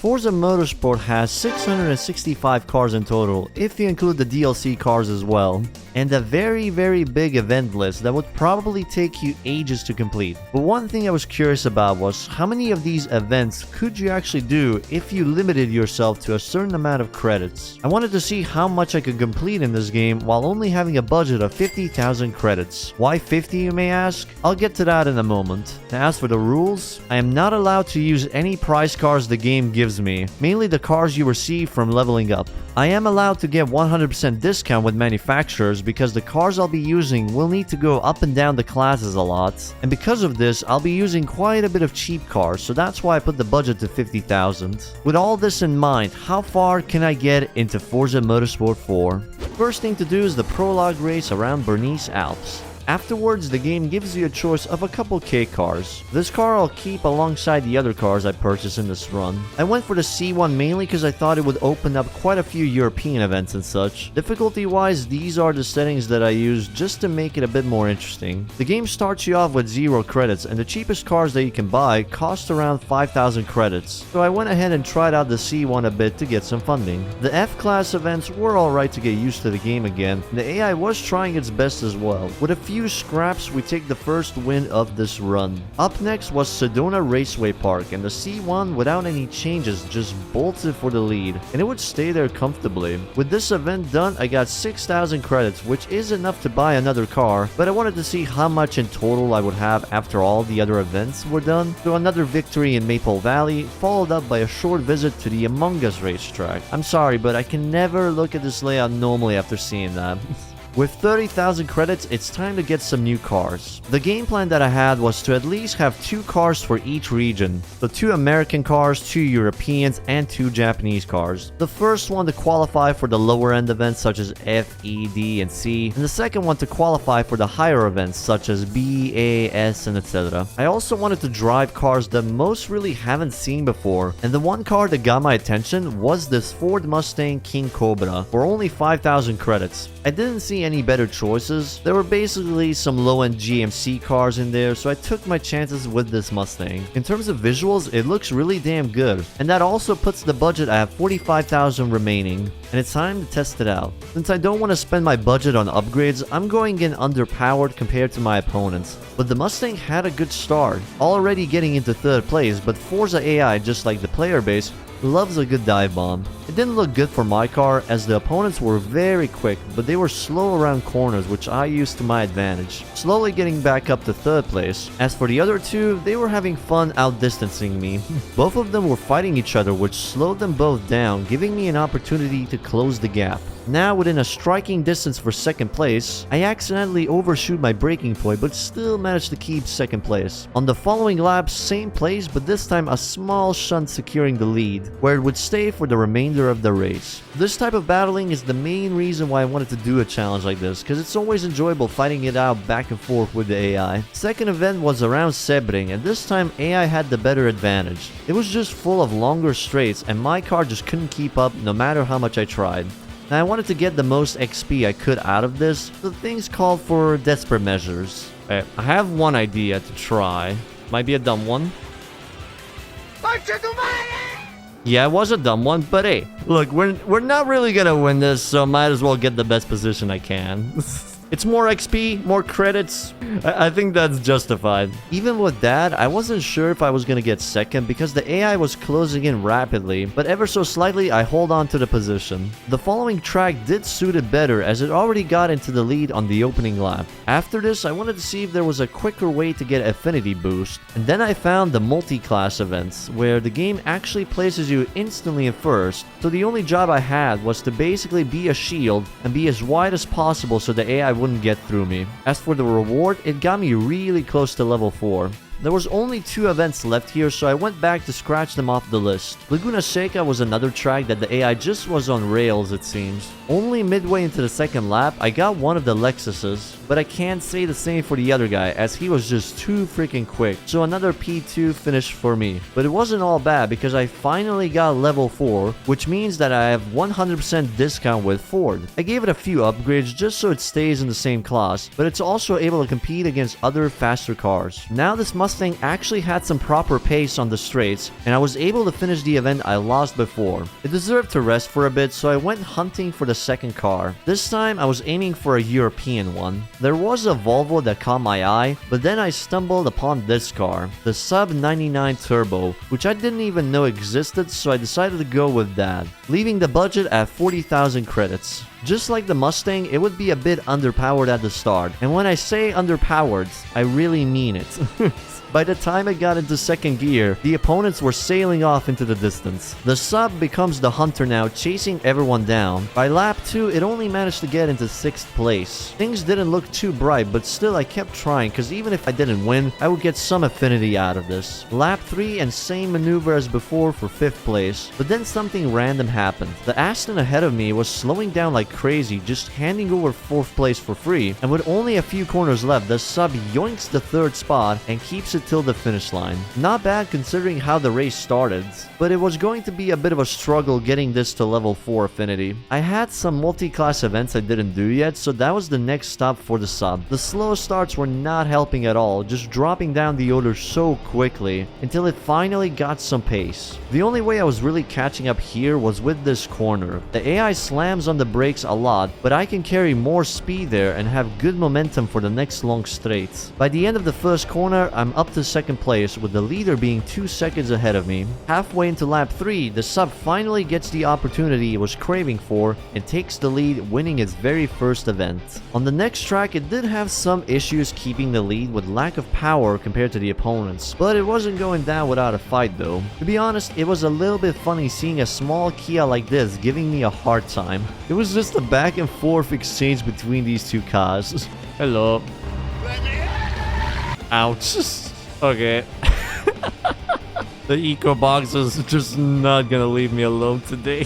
Forza Motorsport has 665 cars in total, if you include the DLC cars as well, and a very big event list that would probably take you ages to complete. But one thing I was curious about was how many of these events could you actually do if you limited yourself to a certain amount of credits. I wanted to see how much I could complete in this game while only having a budget of 50,000 credits. Why 50, you may ask? I'll get to that in a moment. As for the rules, I am not allowed to use any prize cars the game gives me, mainly the cars you receive from leveling up. I am allowed to get 100% discount with manufacturers because the cars I'll be using will need to go up and down the classes a lot, and because of this I'll be using quite a bit of cheap cars, so that's why I put the budget to 50,000. With all this in mind, how far can I get into Forza Motorsport 4? First thing to do is the prologue race around Bernese Alps. Afterwards, the game gives you a choice of a couple K cars. This car I'll keep alongside the other cars I purchased in this run. I went for the C1 mainly because I thought it would open up quite a few European events and such. Difficulty wise, these are the settings that I use just to make it a bit more interesting. The game starts you off with 0 credits, and the cheapest cars that you can buy cost around 5,000 credits. So I went ahead and tried out the C1 a bit to get some funding. The F-class events were alright to get used to the game again. The AI was trying its best as well. With a few scraps, we take the first win of this run. Up next was Sedona Raceway Park, and the C1 without any changes just bolted for the lead, and it would stay there comfortably. With this event done, I got 6,000 credits, which is enough to buy another car, but I wanted to see how much in total I would have after all the other events were done. So another victory in Maple Valley, followed up by a short visit to the Among Us racetrack. I'm sorry, but I can never look at this layout normally after seeing that. With 30,000 credits, it's time to get some new cars. The game plan that I had was to at least have 2 cars for each region. So 2 American cars, 2 Europeans, and 2 Japanese cars. The first one to qualify for the lower end events such as F, E, D, and C, and the second one to qualify for the higher events such as B, A, S, and etc. I also wanted to drive cars that most really haven't seen before, and the one car that got my attention was this Ford Mustang King Cobra for only 5,000 credits. I didn't see any better choices. There were basically some low-end GMC cars in there, so I took my chances with this Mustang. In terms of visuals, it looks really damn good, and that also puts the budget at 45,000 remaining, and it's time to test it out. Since I don't want to spend my budget on upgrades, I'm going in underpowered compared to my opponents. But the Mustang had a good start, already getting into 3rd place, but Forza AI, just like the player base, loves a good dive bomb. It didn't look good for my car as the opponents were very quick, but they were slow around corners, which I used to my advantage, slowly getting back up to 3rd place. As for the other 2, they were having fun outdistancing me. Both of them were fighting each other, which slowed them both down, giving me an opportunity to close the gap. Now within a striking distance for 2nd place, I accidentally overshoot my braking point but still managed to keep 2nd place. On the following lap, same place, but this time a small shunt securing the lead, where it would stay for the remainder of the race. This type of battling is the main reason why I wanted to do a challenge like this, because it's always enjoyable fighting it out back and forth with the AI. Second event was around Sebring, and this time AI had the better advantage. It was just full of longer straights and my car just couldn't keep up no matter how much I tried. Now I wanted to get the most XP I could out of this, so things called for desperate measures. I have one idea to try. Might be a dumb one. Yeah, it was a dumb one, but hey, look, we're not really gonna win this, so might as well get the best position I can. It's more XP, more credits. I think that's justified. Even with that, I wasn't sure if I was gonna get 2nd because the AI was closing in rapidly, but ever so slightly I hold on to the position. The following track did suit it better as it already got into the lead on the opening lap. After this, I wanted to see if there was a quicker way to get Affinity boost, and then I found the multi-class events, where the game actually places you instantly in 1st, so the only job I had was to basically be a shield and be as wide as possible so the AI wouldn't get through me. As for the reward, it got me really close to level 4. There was only 2 events left here, so I went back to scratch them off the list. Laguna Seca was another track that the AI just was on rails, it seems. Only midway into the 2nd lap, I got one of the Lexuses, but I can't say the same for the other guy as he was just too freaking quick, so another P2 finish for me. But it wasn't all bad because I finally got level 4, which means that I have 100% discount with Ford. I gave it a few upgrades just so it stays in the same class, but it's also able to compete against other faster cars. Now this must Mustang actually had some proper pace on the straights, and I was able to finish the event I lost before. It deserved to rest for a bit, so I went hunting for the second car. This time, I was aiming for a European one. There was a Volvo that caught my eye, but then I stumbled upon this car, the Saab 99 Turbo, which I didn't even know existed, so I decided to go with that, leaving the budget at 40,000 credits. Just like the Mustang, it would be a bit underpowered at the start, and when I say underpowered, I really mean it. By the time it got into second gear, the opponents were sailing off into the distance. The Saab becomes the hunter now, chasing everyone down. By lap 2, it only managed to get into 6th place. Things didn't look too bright, but still I kept trying, cause even if I didn't win, I would get some affinity out of this. Lap 3 and same maneuver as before for 5th place, but then something random happened. The Aston ahead of me was slowing down like crazy, just handing over 4th place for free, and with only a few corners left, the Saab yoinks the 3rd spot and keeps it till the finish line. Not bad considering how the race started, but it was going to be a bit of a struggle getting this to level 4 affinity. I had some multi-class events I didn't do yet, so that was the next stop for the Saab. The slow starts were not helping at all, just dropping down the odor so quickly until it finally got some pace. The only way I was really catching up here was with this corner. The AI slams on the brakes a lot, but I can carry more speed there and have good momentum for the next long straight. By the end of the first corner, I'm up to second place, with the leader being 2 seconds ahead of me. Halfway into lap 3, the Saab finally gets the opportunity it was craving for and takes the lead, winning its very first event. On the next track, it did have some issues keeping the lead with lack of power compared to the opponents, but it wasn't going down without a fight though. To be honest, it was a little bit funny seeing a small Kia like this giving me a hard time. It was just a back and forth exchange between these two cars. Hello. Ouch. Okay. The eco box is just not gonna leave me alone today.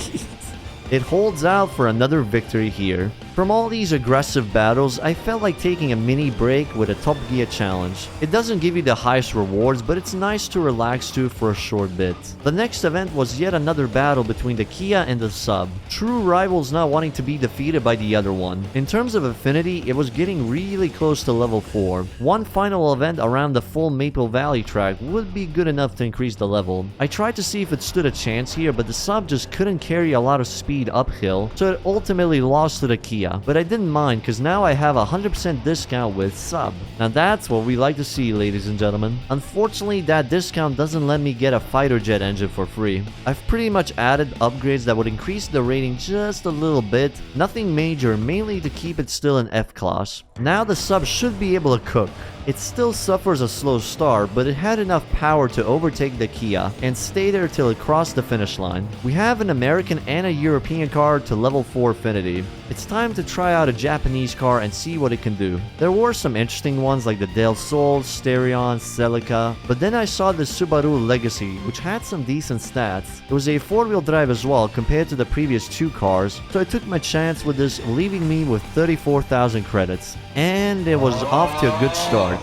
It holds out for another victory here. From all these aggressive battles, I felt like taking a mini break with a Top Gear challenge. It doesn't give you the highest rewards, but it's nice to relax to for a short bit. The next event was yet another battle between the Kia and the Saab. True rivals not wanting to be defeated by the other one. In terms of affinity, it was getting really close to level 4. One final event around the full Maple Valley track would be good enough to increase the level. I tried to see if it stood a chance here, but the Saab just couldn't carry a lot of speed uphill, so it ultimately lost to the Kia. But I didn't mind, because now I have a 100% discount with Saab. Now that's what we like to see, ladies and gentlemen. Unfortunately, that discount doesn't let me get a fighter jet engine for free. I've pretty much added upgrades that would increase the rating just a little bit. Nothing major, mainly to keep it still in F class. Now the Saab should be able to cook. It still suffers a slow start, but it had enough power to overtake the Kia and stay there till it crossed the finish line. We have an American and a European car to level 4 affinity. It's time to try out a Japanese car and see what it can do. There were some interesting ones like the Del Sol, Sterion, Celica, but then I saw the Subaru Legacy, which had some decent stats. It was a 4-wheel drive as well compared to the previous 2 cars, so I took my chance with this, leaving me with 34,000 credits. And it was off to a good start.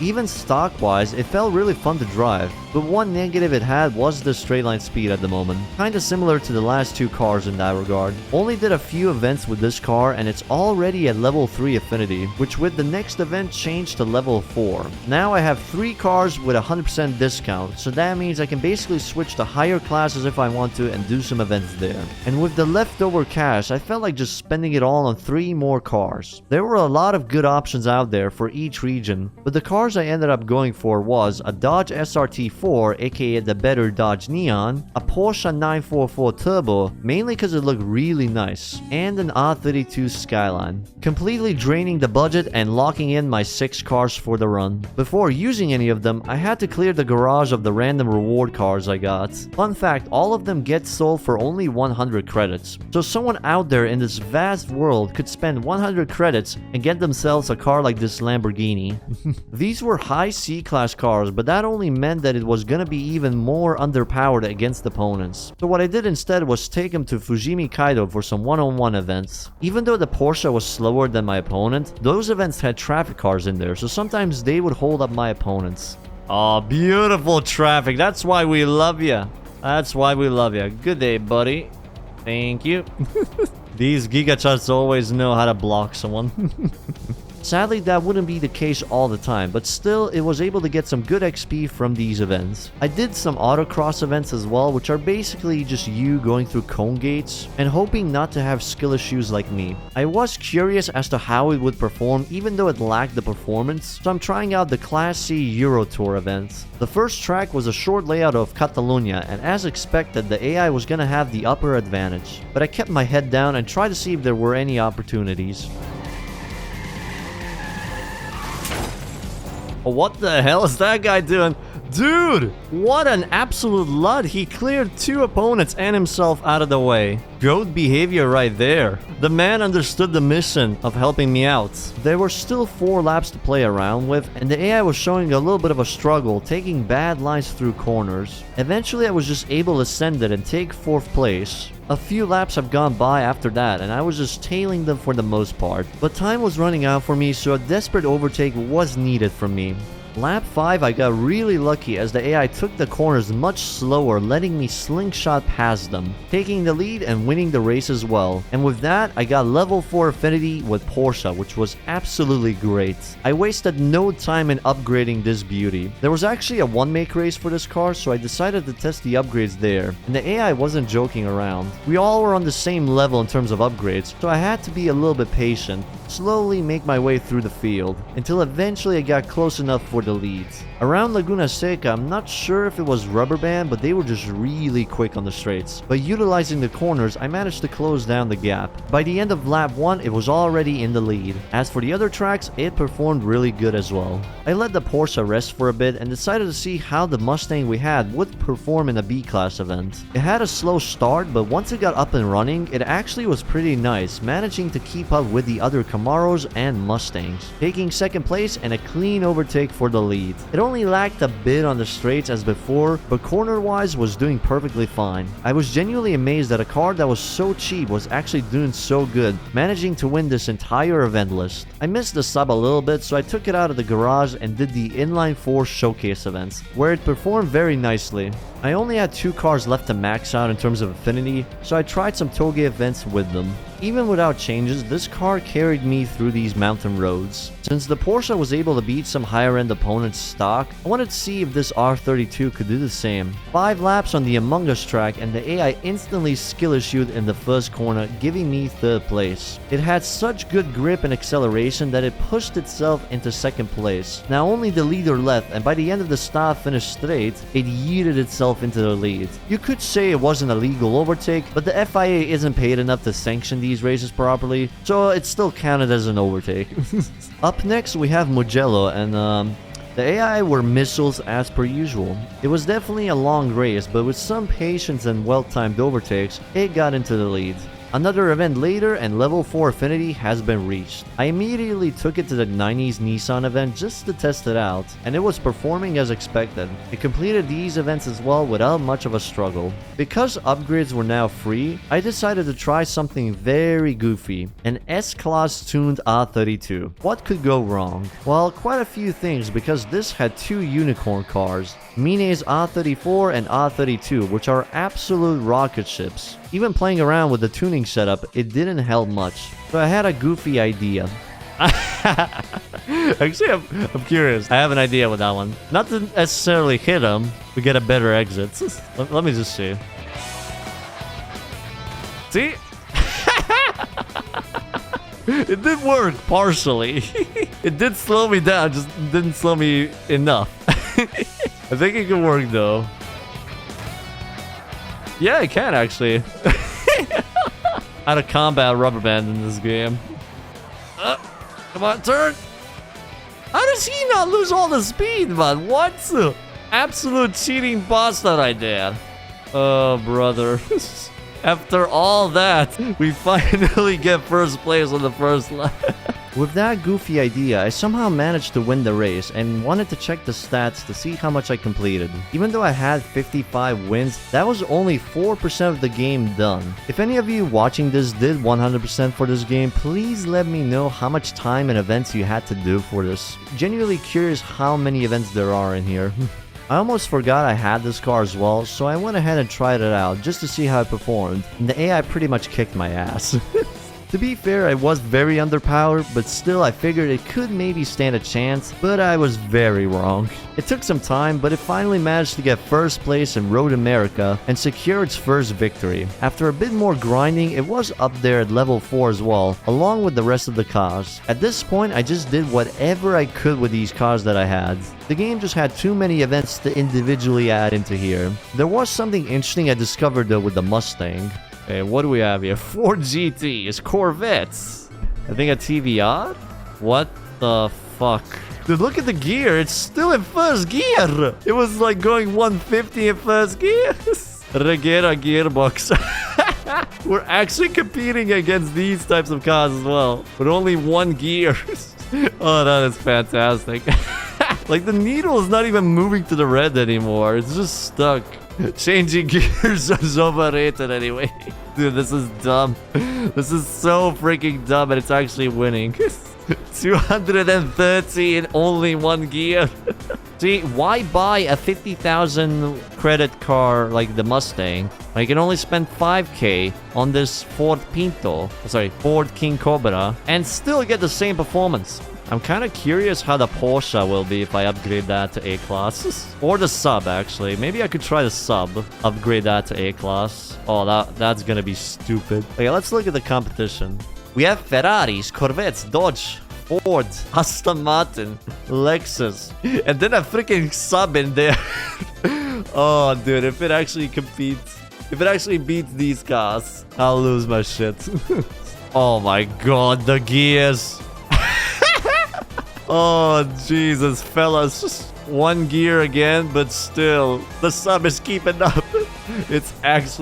Even stock-wise, it felt really fun to drive, but one negative it had was the straight line speed at the moment. Kinda similar to the last 2 cars in that regard. Only did a few events with this car and it's already at level 3 affinity, which with the next event changed to level 4. Now I have 3 cars with 100% discount, so that means I can basically switch to higher classes if I want to and do some events there. And with the leftover cash, I felt like just spending it all on 3 more cars. There were a lot of good options out there for each region, but the cars I ended up going for was a Dodge SRT4, aka the better Dodge Neon, a Porsche 944 Turbo, mainly because it looked really nice, and an R32 Skyline. Completely draining the budget and locking in my 6 cars for the run. Before using any of them, I had to clear the garage of the random reward cars I got. Fun fact, all of them get sold for only 100 credits. So someone out there in this vast world could spend 100 credits and get themselves a car like this Lamborghini. These were high C-class cars, but that only meant that it was gonna be even more underpowered against opponents. So what I did instead was take them to Fujimi Kaido for some one-on-one events. Even though the Porsche was slower than my opponent, those events had traffic cars in there, so sometimes they would hold up my opponents. Oh, beautiful traffic. That's why we love you. That's why we love you. Good day, buddy. Thank you. These Giga Charts always know how to block someone. Sadly, that wouldn't be the case all the time, but still, it was able to get some good XP from these events. I did some autocross events as well, which are basically just you going through cone gates and hoping not to have skill issues like me. I was curious as to how it would perform even though it lacked the performance, so I'm trying out the Class C Euro Tour events. The first track was a short layout of Catalonia, and as expected, the AI was gonna have the upper advantage. But I kept my head down and tried to see if there were any opportunities. What the hell is that guy doing? Dude, what an absolute lud. He cleared 2 opponents and himself out of the way. Goat behavior right there. The man understood the mission of helping me out. There were still 4 laps to play around with, and the AI was showing a little bit of a struggle, taking bad lines through corners. Eventually, I was just able to send it and take 4th place. A few laps have gone by after that, and I was just tailing them for the most part. But time was running out for me, so a desperate overtake was needed from me. Lap 5, I got really lucky as the AI took the corners much slower, letting me slingshot past them, taking the lead and winning the race as well. And with that, I got level 4 Affinity with Porsche, which was absolutely great. I wasted no time in upgrading this beauty. There was actually a one-make race for this car, so I decided to test the upgrades there. And the AI wasn't joking around. We all were on the same level in terms of upgrades, so I had to be a little bit patient, slowly make my way through the field, until eventually I got close enough for the lead. Around Laguna Seca, I'm not sure if it was rubber band, but they were just really quick on the straights. By utilizing the corners, I managed to close down the gap. By the end of lap 1, it was already in the lead. As for the other tracks, it performed really good as well. I let the Porsche rest for a bit and decided to see how the Mustang we had would perform in a B-class event. It had a slow start, but once it got up and running, it actually was pretty nice, managing to keep up with the other Camaros and Mustangs, taking 2nd place and a clean overtake for the lead. It only lacked a bit on the straights as before, but corner-wise was doing perfectly fine. I was genuinely amazed that a car that was so cheap was actually doing so good, managing to win this entire event list. I missed the Saab a little bit, so I took it out of the garage and did the inline 4 showcase events, where it performed very nicely. I only had 2 cars left to max out in terms of Affinity, so I tried some toge events with them. Even without changes, this car carried me through these mountain roads. Since the Porsche was able to beat some higher end opponents stock, I wanted to see if this R32 could do the same. 5 laps on the Among Us track and the AI instantly skill issued in the first corner, giving me 3rd place. It had such good grip and acceleration that it pushed itself into 2nd place. Now only the leader left, and by the end of the start finish straight, it yeeted itself into the lead. You could say it wasn't a legal overtake, but the FIA isn't paid enough to sanction these races properly, so it still counted as an overtake. Up next we have Mugello, and the AI were missiles as per usual. It was definitely a long race, but with some patience and well-timed overtakes, it got into the lead. Another event later and level 4 Affinity has been reached. I immediately took it to the 90s Nissan event just to test it out, and it was performing as expected. It completed these events as well without much of a struggle. Because upgrades were now free, I decided to try something very goofy, an S-Class tuned R32. What could go wrong? Well, quite a few things, because this had 2 unicorn cars, Mine's R34 and R32, which are absolute rocket ships. Even playing around with the tuning setup, it didn't help much. So I had a goofy idea. Actually, I'm curious. I have an idea with that one. Not to necessarily hit him, to get a better exit. Let me just see. See? It did work, partially. It did slow me down, just didn't slow me enough. I think it can work, though. Yeah, it can, actually. Out of combat rubber band in this game. Come on, turn! How does he not lose all the speed, man? What? Absolute cheating boss that I did. Oh, brother. After all that, we finally get 1st place on the first lap. With that goofy idea, I somehow managed to win the race and wanted to check the stats to see how much I completed. Even though I had 55 wins, that was only 4% of the game done. If any of you watching this did 100% for this game, please let me know how much time and events you had to do for this. Genuinely curious how many events there are in here. I almost forgot I had this car as well, so I went ahead and tried it out just to see how it performed, and the AI pretty much kicked my ass. To To be fair, I was very underpowered, but still I figured it could maybe stand a chance, but I was very wrong. It took some time, but it finally managed to get first place in Road America and secure its first victory. After a bit more grinding, it was up there at level 4 as well, along with the rest of the cars. At this point, I just did whatever I could with these cars that I had. The game just had too many events to individually add into here. There was something interesting I discovered though with the Mustang. Okay, what do we have here? Ford GTs, Corvettes. I think a TVR? What the fuck? Dude, look at the gear. It's still in first gear. It was like going 150 in first gear. Regera gearbox. We're actually competing against these types of cars as well, with only one gear. Oh, that is fantastic. Like, the needle is not even moving to the red anymore. It's just stuck. Changing gears is overrated anyway. Dude, this is dumb. This is so freaking dumb, and it's actually winning. 230 in only one gear. See, why buy a 50,000 credit car like the Mustang? I can only spend 5k on this Ford King Cobra, and still get the same performance. I'm kind of curious how the Porsche will be if I upgrade that to A-Class. Or the Saab, actually. Maybe I could try the Saab. Upgrade that to A-Class. Oh, that's gonna be stupid. Okay, let's look at the competition. We have Ferraris, Corvettes, Dodge, Ford, Aston Martin, Lexus, and then a freaking Saab in there. Oh, dude, if it actually competes, if it actually beats these cars, I'll lose my shit. Oh my god, the gears. Oh, Jesus, fellas. Just one gear again, but still, the Saab is keeping up. It has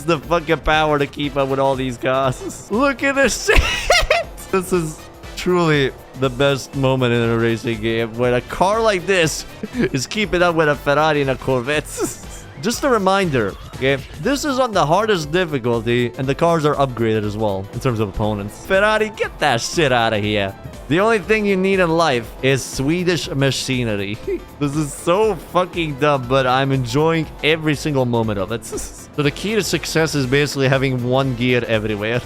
the fucking power to keep up with all these cars. Look at this shit. This is truly the best moment in a racing game, when a car like this is keeping up with a Ferrari and a Corvette. Just a reminder, okay? This is on the hardest difficulty, and the cars are upgraded as well, in terms of opponents. Ferrari, get that shit out of here. The only thing you need in life is Swedish machinery. This is so fucking dumb, but I'm enjoying every single moment of it. So the key to success is basically having one gear everywhere.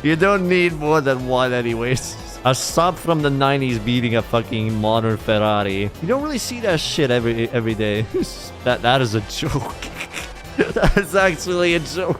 You don't need more than one anyways. A Saab from the 90s beating a fucking modern Ferrari. You don't really see that shit every day. That is a joke. That is actually a joke.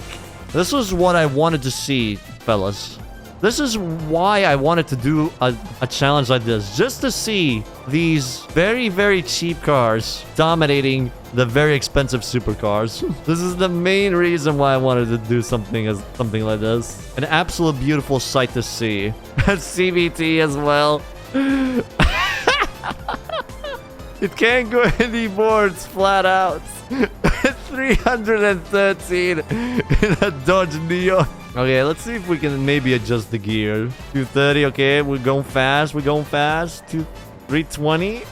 This was what I wanted to see, fellas. This is why I wanted to do a challenge like this. Just to see these very, very cheap cars dominating the very expensive supercars. This is the main reason why I wanted to do something like this. An absolute beautiful sight to see. CVT as well. It can't go anymore. It's flat out. 313 in a Dodge Neo. Okay, let's see if we can maybe adjust the gear. 230, okay, we're going fast, 320.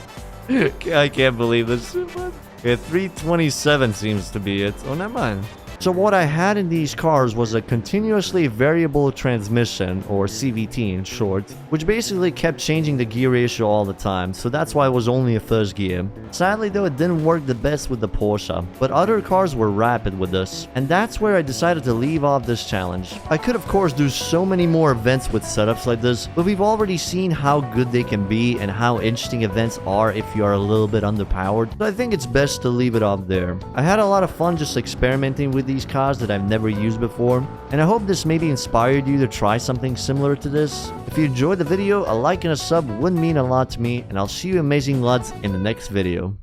I can't believe this. Okay, 327 seems to be it. Oh, never mind. So what I had in these cars was a continuously variable transmission, or CVT in short, which basically kept changing the gear ratio all the time, so that's why it was only a first gear. Sadly though, it didn't work the best with the Porsche, but other cars were rapid with this, and that's where I decided to leave off this challenge. I could of course do so many more events with setups like this, but we've already seen how good they can be and how interesting events are if you are a little bit underpowered, so I think it's best to leave it off there. I had a lot of fun just experimenting with these cars that I've never used before, and I hope this maybe inspired you to try something similar to this. If you enjoyed the video, a like and a sub would mean a lot to me, and I'll see you amazing lads in the next video.